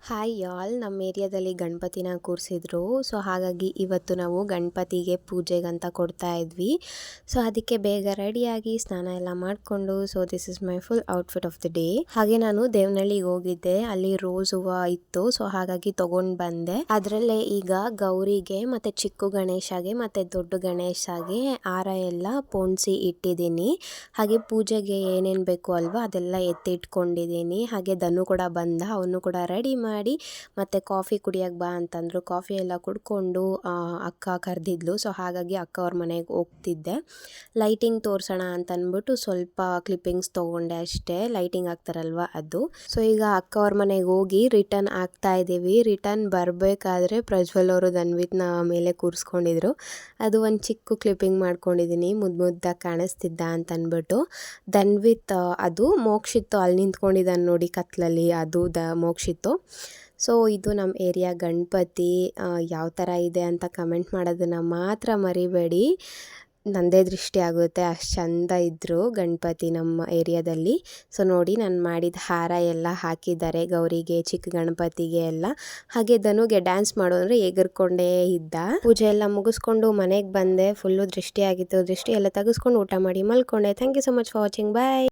Hi ಯಾಲ್ ನಮ್ಮ ಏರಿಯಾದಲ್ಲಿ ಗಣಪತಿನ ಕೂರಿಸಿದ್ರು. So ಹಾಗಾಗಿ ಇವತ್ತು ನಾವು ಗಣಪತಿಗೆ ಪೂಜೆಗಂತ ಕೊಡ್ತಾ ಇದ್ವಿ. ಸೊ ಅದಕ್ಕೆ ಬೇಗ ರೆಡಿಯಾಗಿ ಸ್ನಾನ ಎಲ್ಲ ಮಾಡಿಕೊಂಡು so this is my full outfit of the day. ಹಾಗೆ ನಾನು ದೇವನಹಳ್ಳಿಗೆ ಹೋಗಿದ್ದೆ, ಅಲ್ಲಿ ರೋಸ್ ಹೂವು ಇತ್ತು. ಸೊ ಹಾಗಾಗಿ ತಗೊಂಡು ಬಂದೆ. ಅದರಲ್ಲೇ ಈಗ ಗೌರಿಗೆ ಮತ್ತೆ ಚಿಕ್ಕ ಗಣೇಶಗೆ ಮತ್ತೆ ದೊಡ್ಡ ಗಣೇಶಗೆ ಹಾರ ಎಲ್ಲ ಪೋಣಿಸಿ ಇಟ್ಟಿದ್ದೀನಿ. ಹಾಗೆ ಪೂಜೆಗೆ ಏನೇನು ಬೇಕು ಅಲ್ವಾ ಅದೆಲ್ಲ ಎತ್ತಿಟ್ಕೊಂಡಿದ್ದೀನಿ. ಹಾಗೆ ಧನು ಕೂಡ ಬಂದ, ಅವನು ಕೂಡ ರೆಡಿ ಮಾಡಿ ಮತ್ತೆ ಕಾಫಿ ಕುಡಿಯೋಕೆ ಬಾ ಅಂತಂದ್ರು. ಕಾಫಿ ಎಲ್ಲ ಕುಡ್ಕೊಂಡು ಅಕ್ಕ ಕರೆದಿದ್ಲು. ಸೊ ಹಾಗಾಗಿ ಅಕ್ಕ ಅವ್ರ ಮನೆಗೆ ಹೋಗ್ತಿದ್ದೆ. ಲೈಟಿಂಗ್ ತೋರಿಸೋಣ ಅಂತ ಅಂದ್ಬಿಟ್ಟು ಸ್ವಲ್ಪ ಕ್ಲಿಪ್ಪಿಂಗ್ಸ್ ತೊಗೊಂಡೆ ಅಷ್ಟೇ, ಲೈಟಿಂಗ್ ಹಾಕ್ತಾರಲ್ವ ಅದು. ಸೊ ಈಗ ಅಕ್ಕ ಅವ್ರ ಮನೆಗೆ ಹೋಗಿ ರಿಟರ್ನ್ ಆಗ್ತಾ ಇದ್ದೀವಿ. ರಿಟರ್ನ್ ಬರಬೇಕಾದ್ರೆ ಪ್ರಜ್ವಲ್ ಅವರು ಧನ್ವಿತ್ನ ಮೇಲೆ ಕೂರಿಸ್ಕೊಂಡಿದ್ರು. ಅದು ಒಂದು ಚಿಕ್ಕ ಕ್ಲಿಪ್ಪಿಂಗ್ ಮಾಡ್ಕೊಂಡಿದ್ದೀನಿ, ಮುದ್ದಾಗಿ ಕಾಣಿಸ್ತಿದ್ದ ಅಂತ ಅಂದ್ಬಿಟ್ಟು. ಧನ್ವಿತ್ ಅದು ಮೋಕ್ಷಿತ್ತು, ಅಲ್ಲಿ ನಿಂತ್ಕೊಂಡಿದ್ದಾನೆ ನೋಡಿ ಕತ್ಲಲ್ಲಿ, ಅದು ಮೋಕ್ಷಿತ್ತು. ಸೊ ಇದು ನಮ್ಮ ಏರಿಯಾ ಗಣಪತಿ. ಯಾವ ಥರ ಇದೆ ಅಂತ ಕಮೆಂಟ್ ಮಾಡೋದನ್ನು ಮಾತ್ರ ಮರಿಬೇಡಿ, ನನ್ನದೇ ದೃಷ್ಟಿ ಆಗುತ್ತೆ, ಅಷ್ಟು ಚಂದ ಇದ್ದರು ಗಣಪತಿ ನಮ್ಮ ಏರಿಯಾದಲ್ಲಿ. ಸೊ ನೋಡಿ ನಾನು ಮಾಡಿದ ಹಾರ ಎಲ್ಲ ಹಾಕಿದ್ದಾರೆ ಗೌರಿಗೆ, ಚಿಕ್ಕ ಗಣಪತಿಗೆ ಎಲ್ಲ. ಹಾಗೆ ಧನುಗೆ ಡ್ಯಾನ್ಸ್ ಮಾಡು ಅಂದರೆ ಎಗರ್ಕೊಂಡೇ ಇದ್ದ. ಪೂಜೆ ಎಲ್ಲ ಮುಗಿಸ್ಕೊಂಡು ಮನೆಗೆ ಬಂದೆ. ಫುಲ್ಲು ದೃಷ್ಟಿ ಆಗಿತ್ತು, ದೃಷ್ಟಿ ಎಲ್ಲ ತೆಗೆಸ್ಕೊಂಡು ಊಟ ಮಾಡಿ ಮಲ್ಕೊಂಡೆ. Thank you so much for watching, bye.